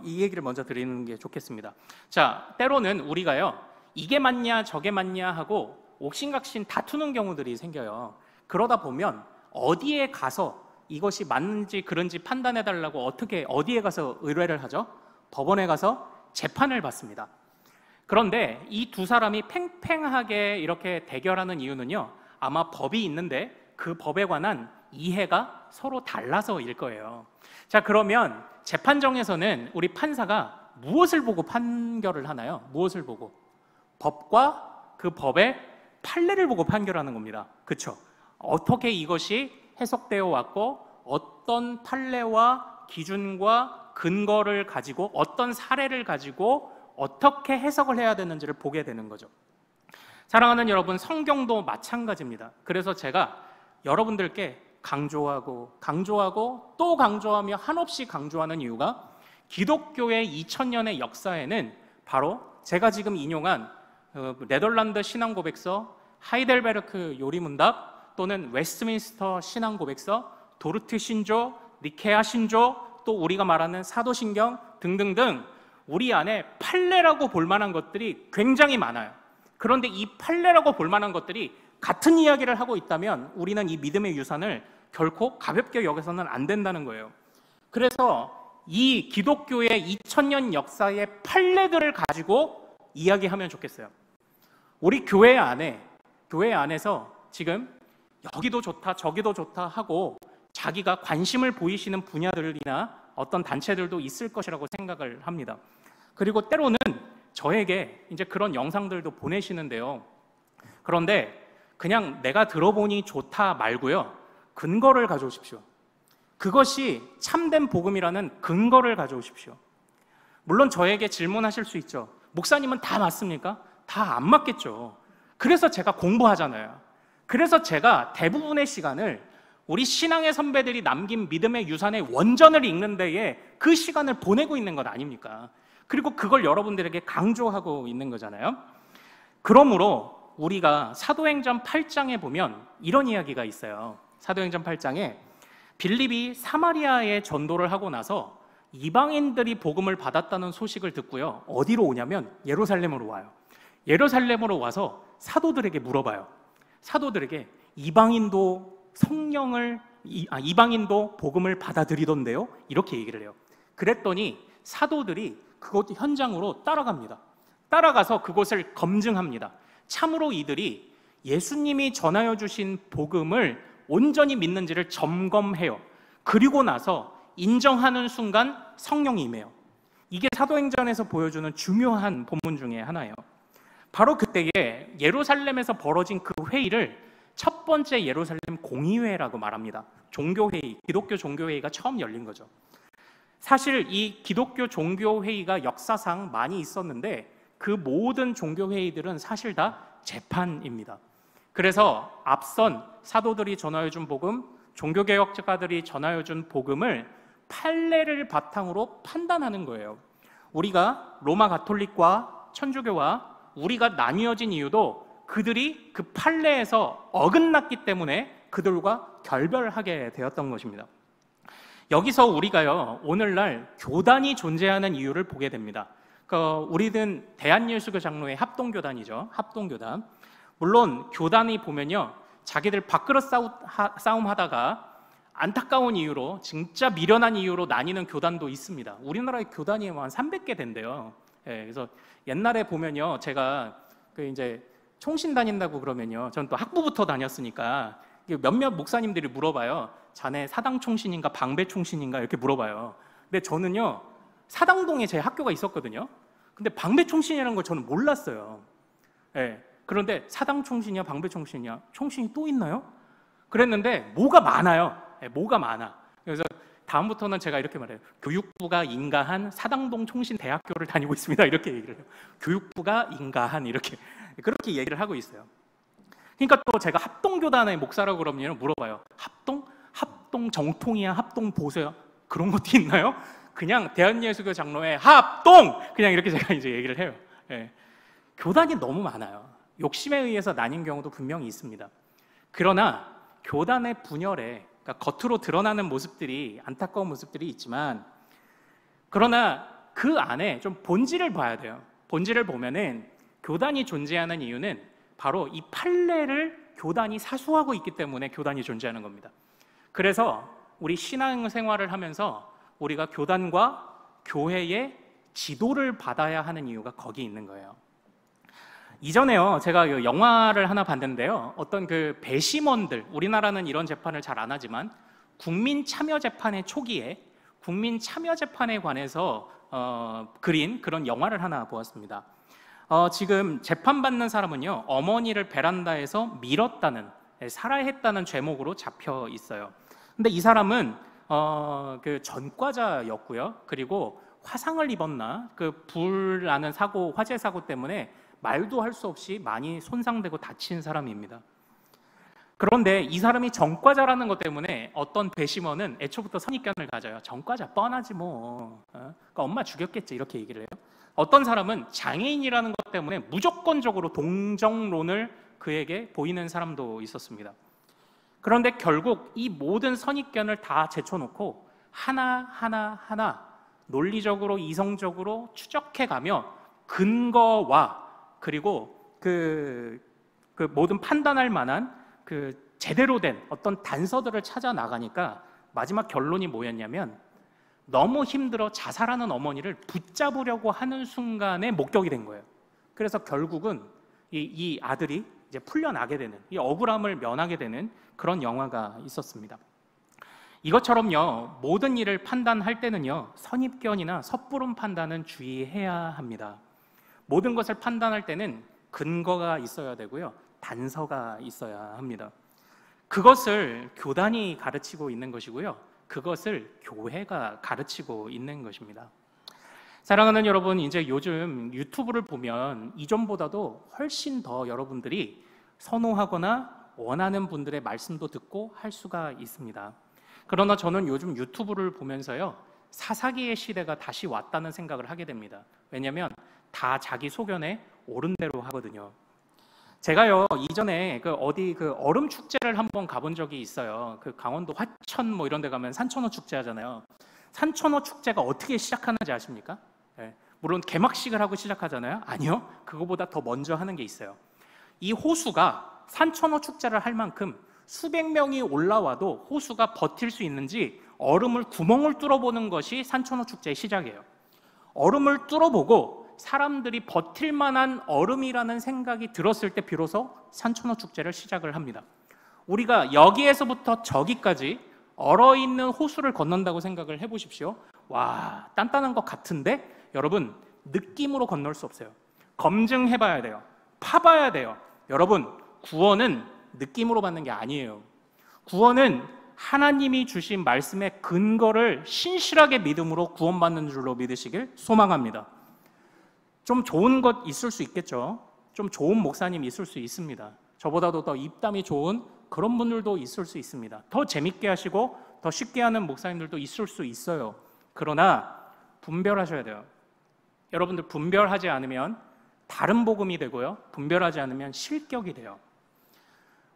이 얘기를 먼저 드리는 게 좋겠습니다. 자, 때로는 우리가요, 이게 맞냐 저게 맞냐 하고 옥신각신 다투는 경우들이 생겨요. 그러다 보면 어디에 가서 이것이 맞는지 그런지 판단해달라고 어디에 가서 의뢰를 하죠? 법원에 가서 재판을 받습니다. 그런데 이 두 사람이 팽팽하게 이렇게 대결하는 이유는요, 아마 법이 있는데 그 법에 관한 이해가 서로 달라서일 거예요. 자, 그러면 재판정에서는 우리 판사가 무엇을 보고 판결을 하나요? 무엇을 보고? 법과 그 법의 판례를 보고 판결하는 겁니다. 그렇죠? 어떻게 이것이 해석되어 왔고 어떤 판례와 기준과 근거를 가지고 어떤 사례를 가지고 어떻게 해석을 해야 되는지를 보게 되는 거죠. 사랑하는 여러분, 성경도 마찬가지입니다. 그래서 제가 여러분들께 강조하고 또 강조하며 한없이 강조하는 이유가 기독교의 2000년의 역사에는 바로 제가 지금 인용한 네덜란드 신앙고백서, 하이델베르크 요리문답 또는 웨스트민스터 신앙고백서, 도르트 신조, 니케아 신조, 또 우리가 말하는 사도신경 등등등 우리 안에 판례라고 볼 만한 것들이 굉장히 많아요. 그런데 이 판례라고 볼 만한 것들이 같은 이야기를 하고 있다면 우리는 이 믿음의 유산을 결코 가볍게 여겨서는 안 된다는 거예요. 그래서 이 기독교의 2000년 역사의 판례들을 가지고 이야기하면 좋겠어요. 우리 교회 안에서 지금 여기도 좋다 저기도 좋다 하고 자기가 관심을 보이시는 분야들이나 어떤 단체들도 있을 것이라고 생각을 합니다. 그리고 때로는 저에게 이제 그런 영상들도 보내시는데요. 그런데 그냥 내가 들어보니 좋다 말고요, 근거를 가져오십시오. 그것이 참된 복음이라는 근거를 가져오십시오. 물론 저에게 질문하실 수 있죠. 목사님은 다 맞습니까? 다 안 맞겠죠. 그래서 제가 공부하잖아요. 그래서 제가 대부분의 시간을 우리 신앙의 선배들이 남긴 믿음의 유산의 원전을 읽는 데에 그 시간을 보내고 있는 것 아닙니까? 그리고 그걸 여러분들에게 강조하고 있는 거잖아요. 그러므로 우리가 사도행전 8장에 보면 이런 이야기가 있어요. 사도행전 8장에 빌립이 사마리아에 전도를 하고 나서 이방인들이 복음을 받았다는 소식을 듣고요, 어디로 오냐면 예루살렘으로 와요. 예루살렘으로 와서 사도들에게 물어봐요. 사도들에게 이방인도 복음을 받아들이던데요? 이렇게 얘기를 해요. 그랬더니 사도들이 그곳 현장으로 따라갑니다. 따라가서 그곳을 검증합니다. 참으로 이들이 예수님이 전하여 주신 복음을 온전히 믿는지를 점검해요. 그리고 나서 인정하는 순간 성령이 임해요. 이게 사도행전에서 보여주는 중요한 본문 중에 하나예요. 바로 그때에 예루살렘에서 벌어진 그 회의를 첫 번째 예루살렘 공의회라고 말합니다. 종교회의, 기독교 종교회의가 처음 열린 거죠. 사실 이 기독교 종교회의가 역사상 많이 있었는데 그 모든 종교회의들은 사실 다 재판입니다. 그래서 앞선 사도들이 전하여준 복음, 종교개혁자들이 전하여준 복음을 판례를 바탕으로 판단하는 거예요. 우리가 로마 가톨릭과 천주교와 우리가 나뉘어진 이유도 그들이 그 판례에서 어긋났기 때문에 그들과 결별하게 되었던 것입니다. 여기서 우리가요, 오늘날 교단이 존재하는 이유를 보게 됩니다. 우리는 대한예수교 장로회 합동교단이죠. 합동교단. 물론 교단이 보면요, 자기들 밥그릇 싸움 하다가 안타까운 이유로, 진짜 미련한 이유로 나뉘는 교단도 있습니다. 우리나라의 교단이 한 300개 된대요. 예, 그래서 옛날에 보면요, 제가 이제 총신 다닌다고 그러면요, 저는 또 학부부터 다녔으니까 몇몇 목사님들이 물어봐요. 자네 사당 총신인가 방배 총신인가 이렇게 물어봐요. 근데 저는요, 사당동에 제 학교가 있었거든요. 근데 방배 총신이라는 걸 저는 몰랐어요. 예, 그런데 사당 총신이야 방배 총신이야, 총신이 또 있나요? 그랬는데 뭐가 많아요. 예, 뭐가 많아. 그래서 다음부터는 제가 이렇게 말해요. 교육부가 인가한 사당동 총신대학교를 다니고 있습니다. 이렇게 얘기를 해요. 교육부가 인가한, 그렇게 얘기를 하고 있어요. 그러니까 또 제가 합동교단의 목사라고 그러면 물어봐요. 합동 정통이야, 합동 보수야, 그런 것도 있나요? 그냥 대한예수교 장로회 합동, 그냥 이렇게 제가 이제 얘기를 해요. 예. 교단이 너무 많아요. 욕심에 의해서 나뉜 경우도 분명히 있습니다. 그러나 교단의 분열에, 그러니까 겉으로 드러나는 모습들이, 안타까운 모습들이 있지만, 그러나 그 안에 좀 본질을 봐야 돼요. 본질을 보면은 교단이 존재하는 이유는 바로 이 판례를 교단이 사수하고 있기 때문에 교단이 존재하는 겁니다. 그래서 우리 신앙생활을 하면서 우리가 교단과 교회의 지도를 받아야 하는 이유가 거기 있는 거예요. 이전에요, 제가 영화를 하나 봤는데요, 어떤 그 배심원들, 우리나라는 이런 재판을 잘 안 하지만 국민참여재판의 초기에 국민참여재판에 관해서 그린 그런 영화를 하나 보았습니다. 지금 재판받는 사람은요, 어머니를 베란다에서 밀었다는, 살해했다는 죄목으로 잡혀 있어요. 근데 이 사람은 그 전과자였고요, 그리고 화상을 입었나, 그 불 나는 사고, 화재 사고 때문에 말도 할 수 없이 많이 손상되고 다친 사람입니다. 그런데 이 사람이 전과자라는 것 때문에 어떤 배심원은 애초부터 선입견을 가져요. 전과자 뻔하지 뭐, 그러니까 엄마 죽였겠지, 이렇게 얘기를 해요. 어떤 사람은 장애인이라는 것 때문에 무조건적으로 동정론을 그에게 보이는 사람도 있었습니다. 그런데 결국 이 모든 선입견을 다 제쳐놓고 하나하나 논리적으로, 이성적으로 추적해가며 근거와 그리고 그 모든 판단할 만한 그 제대로 된 어떤 단서들을 찾아 나가니까 마지막 결론이 뭐였냐면, 너무 힘들어 자살하는 어머니를 붙잡으려고 하는 순간에 목격이 된 거예요. 그래서 결국은 이 아들이 이제 풀려나게 되는, 이 억울함을 면하게 되는 그런 영화가 있었습니다. 이것처럼요, 모든 일을 판단할 때는요, 선입견이나 섣부른 판단은 주의해야 합니다. 모든 것을 판단할 때는 근거가 있어야 되고요, 단서가 있어야 합니다. 그것을 교단이 가르치고 있는 것이고요, 그것을 교회가 가르치고 있는 것입니다. 사랑하는 여러분, 이제 요즘 유튜브를 보면 이전보다도 훨씬 더 여러분들이 선호하거나 원하는 분들의 말씀도 듣고 할 수가 있습니다. 그러나 저는 요즘 유튜브를 보면서요, 사사기의 시대가 다시 왔다는 생각을 하게 됩니다. 왜냐하면 다 자기 소견에 옳은 대로 하거든요. 제가요, 이전에 그 얼음 축제를 한번 가본 적이 있어요. 그 강원도 화천 뭐 이런 데 가면 산천어 축제 하잖아요. 산천어 축제가 어떻게 시작하는지 아십니까? 네. 물론 개막식을 하고 시작하잖아요. 아니요, 그거보다 더 먼저 하는 게 있어요. 이 호수가 산천어 축제를 할 만큼 수백 명이 올라와도 호수가 버틸 수 있는지 얼음을 구멍을 뚫어보는 것이 산천어 축제의 시작이에요. 얼음을 뚫어보고 사람들이 버틸 만한 얼음이라는 생각이 들었을 때 비로소 산천어 축제를 시작을 합니다. 우리가 여기에서부터 저기까지 얼어있는 호수를 건넌다고 생각을 해보십시오. 와, 단단한 것 같은데 여러분, 느낌으로 건널 수 없어요. 검증해봐야 돼요. 파봐야 돼요. 여러분, 구원은 느낌으로 받는 게 아니에요. 구원은 하나님이 주신 말씀의 근거를 신실하게 믿음으로 구원받는 줄로 믿으시길 소망합니다. 좀 좋은 것 있을 수 있겠죠. 좀 좋은 목사님 있을 수 있습니다. 저보다도 더 입담이 좋은 그런 분들도 있을 수 있습니다. 더 재밌게 하시고 더 쉽게 하는 목사님들도 있을 수 있어요. 그러나 분별하셔야 돼요. 여러분들, 분별하지 않으면 다른 복음이 되고요, 분별하지 않으면 실격이 돼요.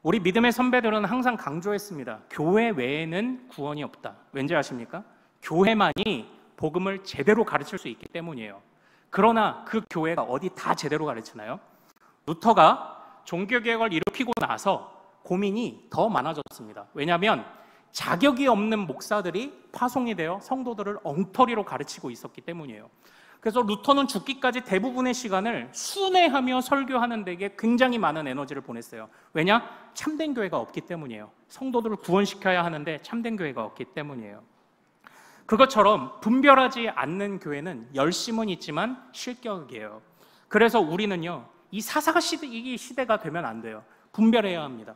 우리 믿음의 선배들은 항상 강조했습니다. 교회 외에는 구원이 없다. 왠지 아십니까? 교회만이 복음을 제대로 가르칠 수 있기 때문이에요. 그러나 그 교회가 어디 다 제대로 가르치나요? 루터가 종교개혁을 일으키고 나서 고민이 더 많아졌습니다. 왜냐하면 자격이 없는 목사들이 파송이 되어 성도들을 엉터리로 가르치고 있었기 때문이에요. 그래서 루터는 죽기까지 대부분의 시간을 순회하며 설교하는 데에 굉장히 많은 에너지를 보냈어요. 왜냐? 참된 교회가 없기 때문이에요. 성도들을 구원시켜야 하는데 참된 교회가 없기 때문이에요. 그것처럼 분별하지 않는 교회는 열심은 있지만 실격이에요. 그래서 우리는요, 이 사사가 시대가 되면 안 돼요. 분별해야 합니다.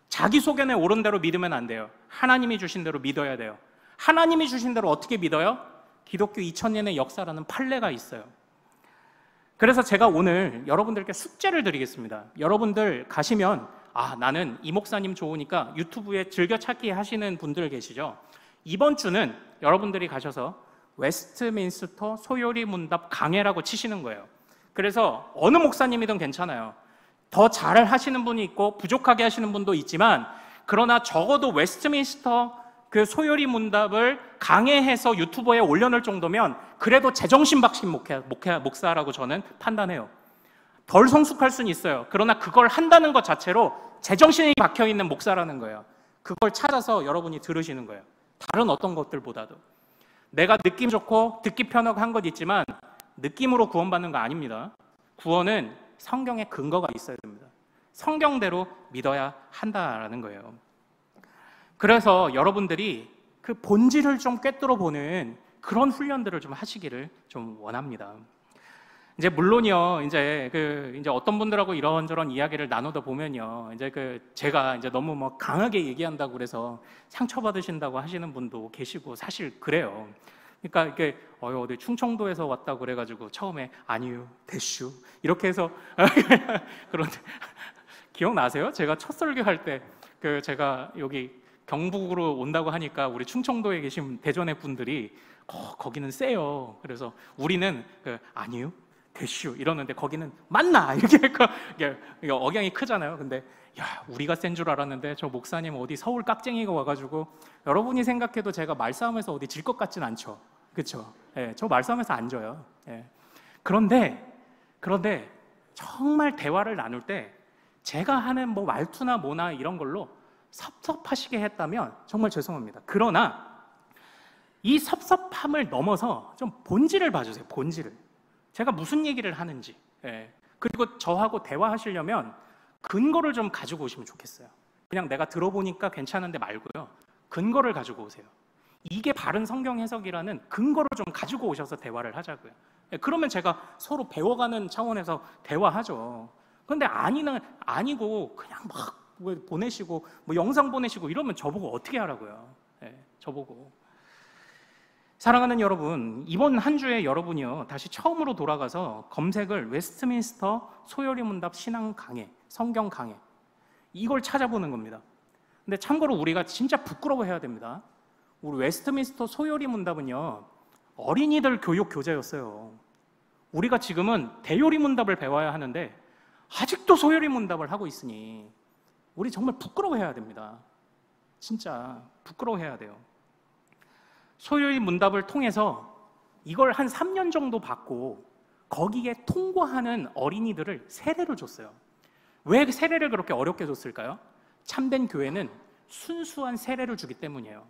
자기 소견에 옳은 대로 믿으면 안 돼요. 하나님이 주신 대로 믿어야 돼요. 하나님이 주신 대로 어떻게 믿어요? 기독교 2000년의 역사라는 판례가 있어요. 그래서 제가 오늘 여러분들께 숙제를 드리겠습니다. 여러분들 가시면, 나는 이 목사님 좋으니까 유튜브에 즐겨찾기 하시는 분들 계시죠? 이번 주는 여러분들이 가셔서 웨스트민스터 소요리 문답 강해라고 치시는 거예요. 그래서 어느 목사님이든 괜찮아요. 더 잘 하시는 분이 있고 부족하게 하시는 분도 있지만, 그러나 적어도 웨스트민스터 그 소요리 문답을 강해해서 유튜브에 올려놓을 정도면 그래도 제정신 박신 목사라고 저는 판단해요. 덜 성숙할 수는 있어요. 그러나 그걸 한다는 것 자체로 제정신이 박혀있는 목사라는 거예요. 그걸 찾아서 여러분이 들으시는 거예요. 다른 어떤 것들보다도. 내가 느낌 좋고 듣기 편하고 한 것 있지만 느낌으로 구원받는 거 아닙니다. 구원은 성경에 근거가 있어야 됩니다. 성경대로 믿어야 한다라는 거예요. 그래서 여러분들이 그 본질을 좀 꿰뚫어 보는 그런 훈련들을 좀 하시기를 좀 원합니다. 이제 물론요, 이제 어떤 분들하고 이런저런 이야기를 나누다 보면요, 제가 이제 너무 뭐 강하게 얘기한다고 그래서 상처받으신다고 하시는 분도 계시고, 사실 그래요. 그러니까 이게 어디 충청도에서 왔다고 그래가지고 처음에 아니요, 대슈 이렇게 해서 그런데 기억나세요? 제가 첫 설교할 때 제가 여기 경북으로 온다고 하니까 우리 충청도에 계신 대전의 분들이 거기는 세요. 그래서 우리는 아니요, 대슈 이러는데 거기는 맞나 이렇게 이게 억양이 크잖아요. 근데 우리가 센 줄 알았는데 저 목사님 어디 서울 깍쟁이가 와가지고, 여러분이 생각해도 제가 말싸움에서 어디 질 것 같진 않죠. 그렇죠? 예, 저 말싸움에서 안 져요. 예. 그런데 정말 대화를 나눌 때 제가 하는 뭐 말투나 뭐나 이런 걸로 섭섭하시게 했다면 정말 죄송합니다. 그러나 이 섭섭함을 넘어서 좀 본질을 봐주세요. 본질을. 제가 무슨 얘기를 하는지. 예. 그리고 저하고 대화하시려면 근거를 좀 가지고 오시면 좋겠어요. 그냥 내가 들어보니까 괜찮은데 말고요. 근거를 가지고 오세요. 이게 바른 성경 해석이라는 근거를 좀 가지고 오셔서 대화를 하자고요. 예, 그러면 제가 서로 배워가는 차원에서 대화하죠. 그런데 아니고 그냥 막 보내시고 뭐 영상 보내시고 이러면 저보고 어떻게 하라고요. 예, 저보고. 사랑하는 여러분, 이번 한 주에 여러분이요 다시 처음으로 돌아가서 검색을 웨스트민스터 소요리 문답 신앙 강해, 성경 강해 이걸 찾아보는 겁니다. 근데 참고로 우리가 진짜 부끄러워해야 됩니다. 우리 웨스트민스터 소요리 문답은요 어린이들 교육 교재였어요. 우리가 지금은 대요리 문답을 배워야 하는데 아직도 소요리 문답을 하고 있으니 우리 정말 부끄러워해야 됩니다. 진짜 부끄러워해야 돼요. 소요리 문답을 통해서 이걸 한 3년 정도 받고 거기에 통과하는 어린이들을 세례를 줬어요. 왜 세례를 그렇게 어렵게 줬을까요? 참된 교회는 순수한 세례를 주기 때문이에요.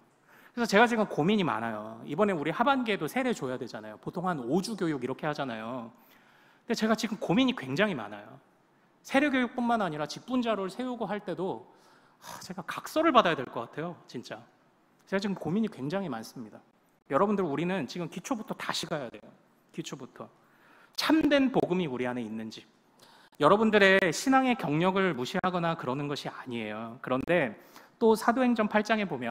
그래서 제가 지금 고민이 많아요. 이번에 우리 하반기에도 세례 줘야 되잖아요. 보통 한 5주 교육 이렇게 하잖아요. 근데 제가 지금 고민이 굉장히 많아요. 세례 교육뿐만 아니라 직분자를 세우고 할 때도 제가 각서를 받아야 될 것 같아요. 진짜. 제가 지금 고민이 굉장히 많습니다. 여러분들 우리는 지금 기초부터 다시 가야 돼요. 기초부터. 참된 복음이 우리 안에 있는지. 여러분들의 신앙의 경력을 무시하거나 그러는 것이 아니에요. 그런데 또 사도행전 8장에 보면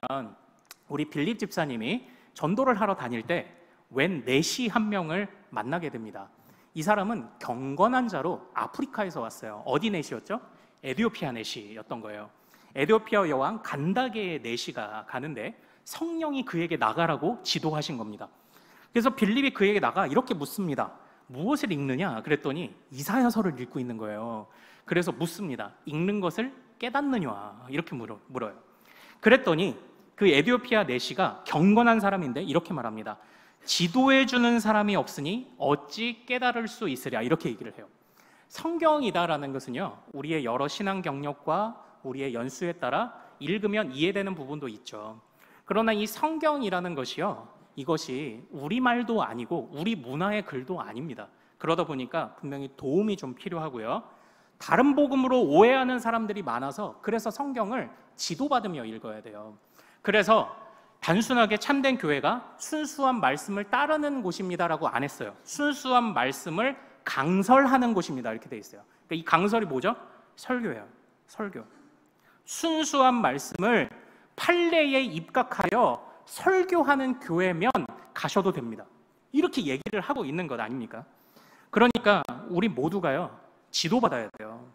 우리 빌립 집사님이 전도를 하러 다닐 때 웬 내시 한 명을 만나게 됩니다. 이 사람은 경건한 자로 아프리카에서 왔어요. 어디 내시였죠? 에티오피아 내시였던 거예요. 에티오피아 여왕 간다게의 내시가 가는데 성령이 그에게 나가라고 지도하신 겁니다. 그래서 빌립이 그에게 나가 이렇게 묻습니다. 무엇을 읽느냐? 그랬더니 이사야서를 읽고 있는 거예요. 그래서 묻습니다. 읽는 것을 깨닫느냐? 이렇게 물어요. 그랬더니 그 에티오피아 내시가 경건한 사람인데 이렇게 말합니다. 지도해주는 사람이 없으니 어찌 깨달을 수 있으랴? 이렇게 얘기를 해요. 성경이다라는 것은요 우리의 여러 신앙 경력과 우리의 연수에 따라 읽으면 이해되는 부분도 있죠. 그러나 이 성경이라는 것이요 이것이 우리말도 아니고 우리 문화의 글도 아닙니다. 그러다 보니까 분명히 도움이 좀 필요하고요. 다른 복음으로 오해하는 사람들이 많아서 그래서 성경을 지도받으며 읽어야 돼요. 그래서 단순하게 참된 교회가 순수한 말씀을 따르는 곳입니다라고 안 했어요. 순수한 말씀을 강설하는 곳입니다. 이렇게 돼 있어요. 그러니까 이 강설이 뭐죠? 설교예요. 설교. 순수한 말씀을 판례에 입각하여 설교하는 교회면 가셔도 됩니다. 이렇게 얘기를 하고 있는 것 아닙니까? 그러니까 우리 모두가요 지도받아야 돼요.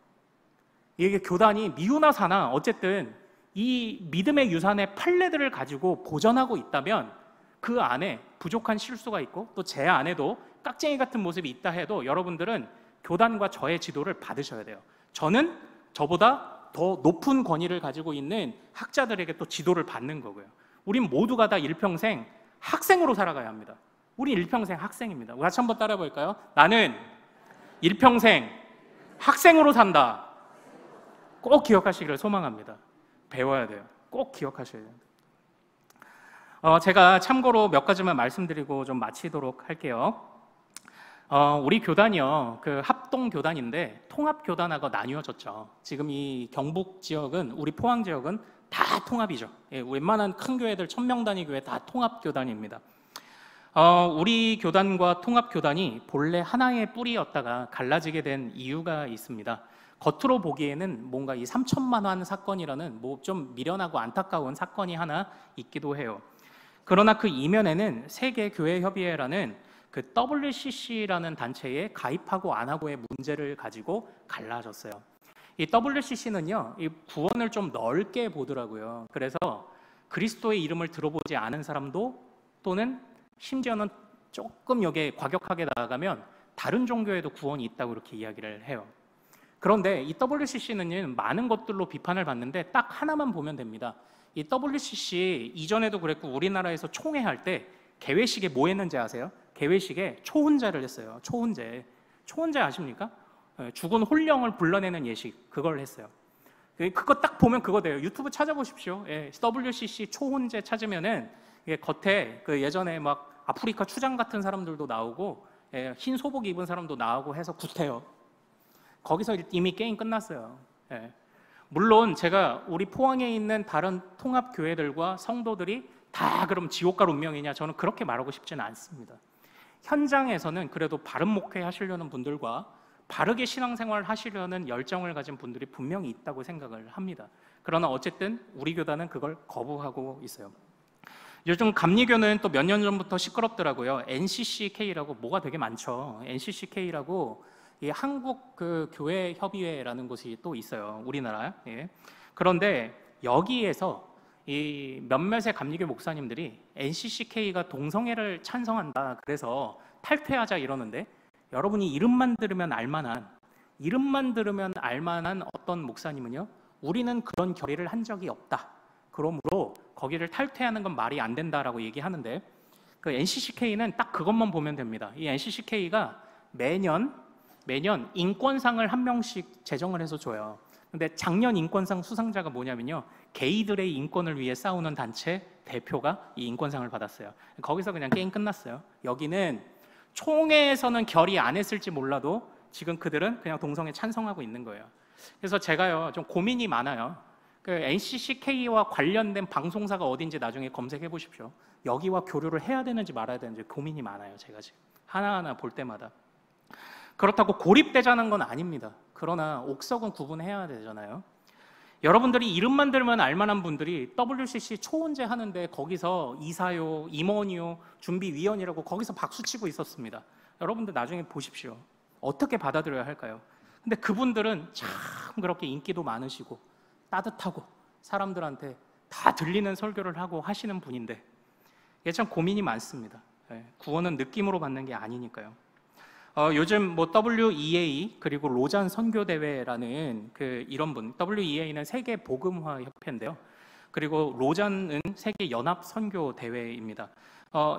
이게 교단이 미우나 사나 어쨌든 이 믿음의 유산의 판례들을 가지고 보존하고 있다면 그 안에 부족한 실수가 있고 또 제 안에도 깍쟁이 같은 모습이 있다 해도 여러분들은 교단과 저의 지도를 받으셔야 돼요. 저는 저보다 더 높은 권위를 가지고 있는 학자들에게 또 지도를 받는 거고요. 우린 모두가 다 일평생 학생으로 살아가야 합니다. 우리 일평생 학생입니다. 우리 같이 한번 따라해 볼까요? 나는 일평생 학생으로 산다. 꼭 기억하시기를 소망합니다. 배워야 돼요. 꼭 기억하셔야 돼요. 제가 참고로 몇 가지만 말씀드리고 좀 마치도록 할게요. 우리 교단이요, 그 합동 교단인데 통합 교단하고 나뉘어졌죠. 지금 이 경북 지역은 우리 포항 지역은 다 통합이죠. 예, 웬만한 큰 교회들 1000명 단위 교회 다 통합 교단입니다. 우리 교단과 통합 교단이 본래 하나의 뿌리였다가 갈라지게 된 이유가 있습니다. 겉으로 보기에는 뭔가 이 3천만 원 사건이라는 뭐 좀 미련하고 안타까운 사건이 하나 있기도 해요. 그러나 그 이면에는 세계교회협의회라는 그 WCC라는 단체에 가입하고 안 하고의 문제를 가지고 갈라졌어요. 이 WCC는요, 이 구원을 좀 넓게 보더라고요. 그래서 그리스도의 이름을 들어보지 않은 사람도 또는 심지어는 조금 여기에 과격하게 나아가면 다른 종교에도 구원이 있다고 이렇게 이야기를 해요. 그런데 이 WCC는 많은 것들로 비판을 받는데 딱 하나만 보면 됩니다. 이 WCC 이전에도 그랬고 우리나라에서 총회할 때 개회식에 뭐 했는지 아세요? 개회식에 초혼제를 했어요. 초혼제. 초혼제 아십니까? 죽은 혼령을 불러내는 예식, 그걸 했어요. 그거 딱 보면 그거 돼요. 유튜브 찾아보십시오. WCC 초혼제 찾으면은 이게 겉에 그 예전에 막 아프리카 추장 같은 사람들도 나오고 흰 소복 입은 사람도 나오고 해서 구태여. 거기서 이미 게임 끝났어요. 물론 제가 우리 포항에 있는 다른 통합 교회들과 성도들이 다 그럼 지옥갈 운명이냐, 저는 그렇게 말하고 싶지는 않습니다. 현장에서는 그래도 바른 목회 하시려는 분들과 바르게 신앙생활 하시려는 열정을 가진 분들이 분명히 있다고 생각을 합니다. 그러나 어쨌든 우리 교단은 그걸 거부하고 있어요. 요즘 감리교는 또 몇 년 전부터 시끄럽더라고요. NCCK라고 뭐가 되게 많죠. NCCK라고 이 한국 그 교회 협의회라는 곳이 또 있어요. 우리나라. 그런데 여기에서 이 몇몇의 감리교 목사님들이 NCCK가 동성애를 찬성한다, 그래서 탈퇴하자 이러는데, 여러분이 이름만 들으면 알만한 어떤 목사님은요, 우리는 그런 결의를 한 적이 없다, 그러므로 거기를 탈퇴하는 건 말이 안 된다라고 얘기하는데, 그 NCCK는 딱 그것만 보면 됩니다. 이 NCCK가 매년 인권상을 한 명씩 제정을 해서 줘요. 근데 작년 인권상 수상자가 뭐냐면요, 게이들의 인권을 위해 싸우는 단체 대표가 이 인권상을 받았어요. 거기서 그냥 게임 끝났어요. 여기는 총회에서는 결의 안 했을지 몰라도 지금 그들은 그냥 동성애 찬성하고 있는 거예요. 그래서 제가요 좀 고민이 많아요. 그 NCCK와 관련된 방송사가 어딘지 나중에 검색해 보십시오. 여기와 교류를 해야 되는지 말아야 되는지 고민이 많아요. 제가 지금 하나하나 볼 때마다. 그렇다고 고립되자는 건 아닙니다. 그러나 옥석은 구분해야 되잖아요. 여러분들이 이름만 들으면 알만한 분들이 WCC 초원제 하는데 거기서 이사요, 임원이요, 준비위원이라고 거기서 박수치고 있었습니다. 여러분들 나중에 보십시오. 어떻게 받아들여야 할까요? 근데 그분들은 참 그렇게 인기도 많으시고 따뜻하고 사람들한테 다 들리는 설교를 하고 하시는 분인데, 이게 참 고민이 많습니다. 구원은 느낌으로 받는 게 아니니까요. 요즘 뭐 WEA 그리고 로잔 선교대회라는 이런 분, WEA는 세계 복음화 협회인데요. 그리고 로잔은 세계 연합 선교대회입니다.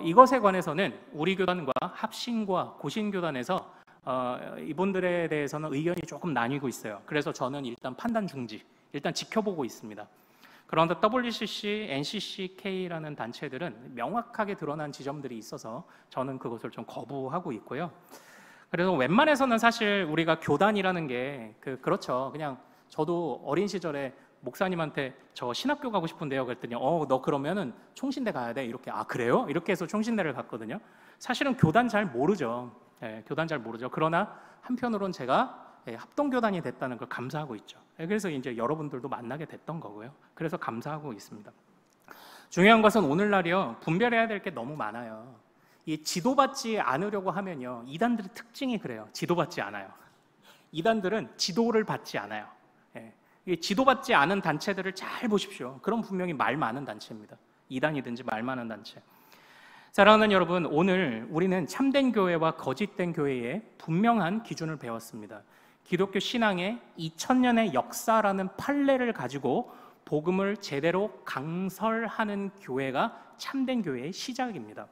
이것에 관해서는 우리 교단과 합신과 고신교단에서 이분들에 대해서는 의견이 조금 나뉘고 있어요. 그래서 저는 일단 판단 중지, 일단 지켜보고 있습니다. 그런데 WCC, NCCK라는 단체들은 명확하게 드러난 지점들이 있어서 저는 그것을 좀 거부하고 있고요. 그래서 웬만해서는 사실 우리가 교단이라는 게 그렇죠. 그냥 저도 어린 시절에 목사님한테 저 신학교 가고 싶은데요 그랬더니 너 그러면은 총신대 가야 돼, 이렇게. 아 그래요? 이렇게 해서 총신대를 갔거든요. 사실은 교단 잘 모르죠. 교단 잘 모르죠. 그러나 한편으로는 제가 합동교단이 됐다는 걸 감사하고 있죠. 그래서 이제 여러분들도 만나게 됐던 거고요. 그래서 감사하고 있습니다. 중요한 것은 오늘날이요, 분별해야 될 게 너무 많아요. 이 지도받지 않으려고 하면요, 이단들의 특징이 그래요. 지도받지 않아요. 이단들은 지도를 받지 않아요. 지도받지 않은 단체들을 잘 보십시오. 그럼 분명히 말 많은 단체입니다. 이단이든지 말 많은 단체. 사랑하는 여러분, 오늘 우리는 참된 교회와 거짓된 교회의 분명한 기준을 배웠습니다. 기독교 신앙의 2000년의 역사라는 판례를 가지고 복음을 제대로 강설하는 교회가 참된 교회의 시작입니다.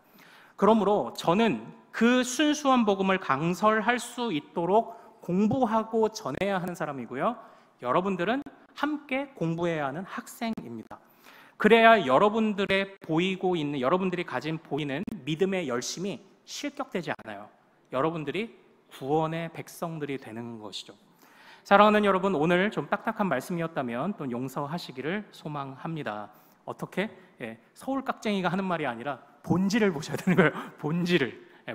그러므로 저는 그 순수한 복음을 강설할 수 있도록 공부하고 전해야 하는 사람이고요. 여러분들은 함께 공부해야 하는 학생입니다. 그래야 여러분들이 가진 보이는 믿음의 열심이 실격되지 않아요. 여러분들이 구원의 백성들이 되는 것이죠. 사랑하는 여러분, 오늘 좀 딱딱한 말씀이었다면 또 용서하시기를 소망합니다. 어떻게? 서울 깍쟁이가 하는 말이 아니라 본질을 보셔야 되는 거예요.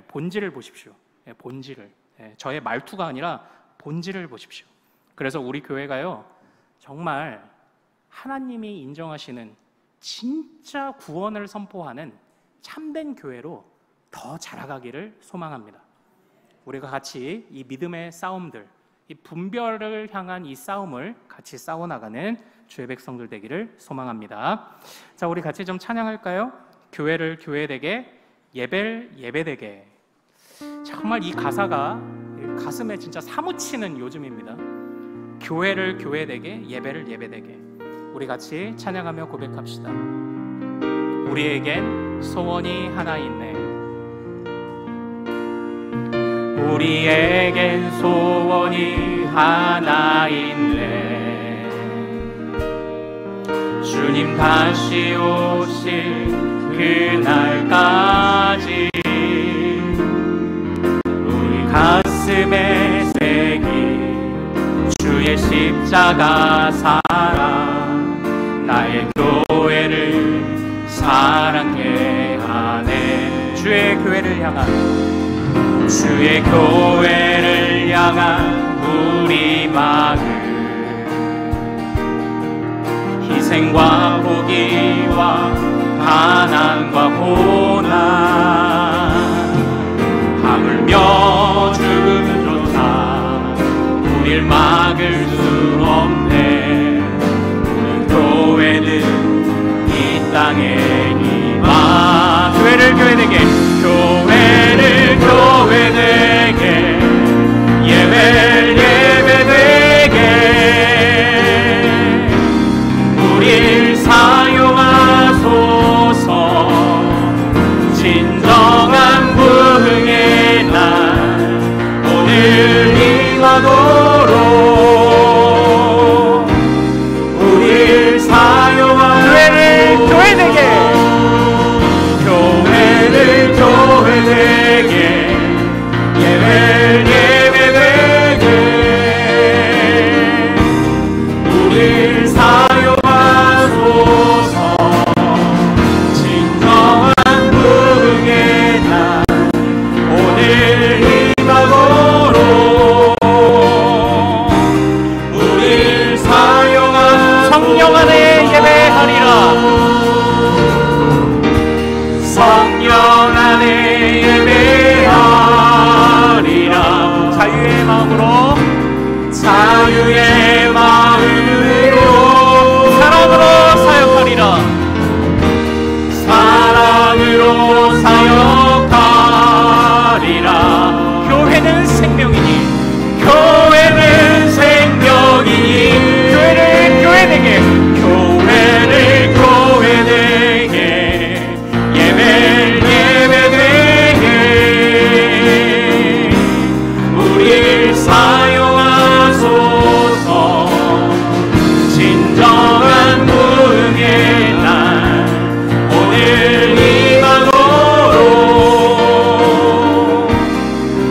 본질을 보십시오. 본질을. 저의 말투가 아니라 본질을 보십시오. 그래서 우리 교회가요, 정말 하나님이 인정하시는 진짜 구원을 선포하는 참된 교회로 더 자라가기를 소망합니다. 우리가 같이 이 믿음의 싸움들, 이 분별을 향한 이 싸움을 같이 싸워나가는 주의 백성들 되기를 소망합니다. 자, 우리 같이 좀 찬양할까요? 교회를 교회되게, 예배를 예배되게. 정말 이 가사가 가슴에 진짜 사무치는 요즘입니다. 교회를 교회되게, 예배를 예배되게. 우리 같이 찬양하며 고백합시다. 우리에겐 소원이 하나 있네. 우리에겐 소원이 하나 있네. 주님 다시 오실 그날까지 우리 가슴에 새긴 주의 십자가 사랑, 나의 교회를 사랑케 하네. 주의 교회를 향한 우리 마음, 희생과 포기와 가난과 고난, 하물며 죽음조차 우릴 막을 수 없네. 우리 교회는 이 땅에 임하. 교회를 교회되게, 교회를 교회되게, 예배를 예배되게 우릴 사용하소서. 진정한 부흥의 날 오늘 임하도록 우릴 사용하소서. 교회를 교회되게, 교회를 교회되게, 예배를 예배되게 우릴 사용하소서. 진정한 부흥의 날 오늘 임하도록 우릴 사용하소서. 성령 안에 예배하리라. 성령 안에 예배하리라. 자유의 마음으로, 자유의 마음으로 사랑으로 사역하리라. 사랑으로 사역하리라. 교회는 생명이니, 교회는 생명이니, 교회를 교회되게, 교회를 교회되게, 예배를 예배되게 우릴 사용하소서. 진정한 부흥의 날 오늘 임하도록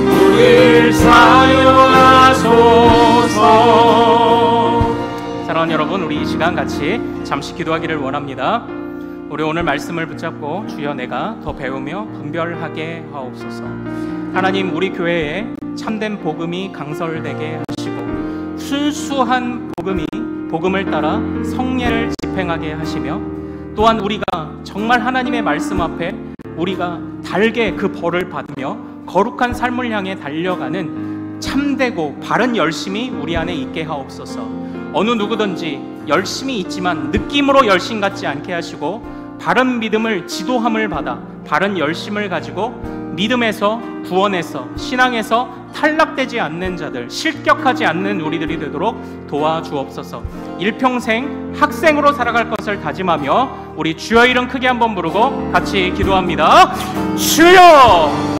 우릴 사용하소서. 사랑하는 여러분, 우리 이 시간 같이 잠시 기도하기를 원합니다. 우리 오늘 말씀을 붙잡고 주여 내가 더 배우며 분별하게 하옵소서. 하나님, 우리 교회에 참된 복음이 강설되게 하시고 순수한 복음을 따라 성례를 집행하게 하시며, 또한 우리가 정말 하나님의 말씀 앞에 우리가 달게 그 벌을 받으며 거룩한 삶을 향해 달려가는 참되고 바른 열심이 우리 안에 있게 하옵소서. 어느 누구든지 열심이 있지만 느낌으로 열심 같지 않게 하시고, 바른 믿음을 지도함을 받아 바른 열심을 가지고 믿음에서, 구원에서, 신앙에서 탈락되지 않는 자들, 실격하지 않는 우리들이 되도록 도와주옵소서. 일평생 학생으로 살아갈 것을 다짐하며 우리 주여 이름 크게 한번 부르고 같이 기도합니다. 주여!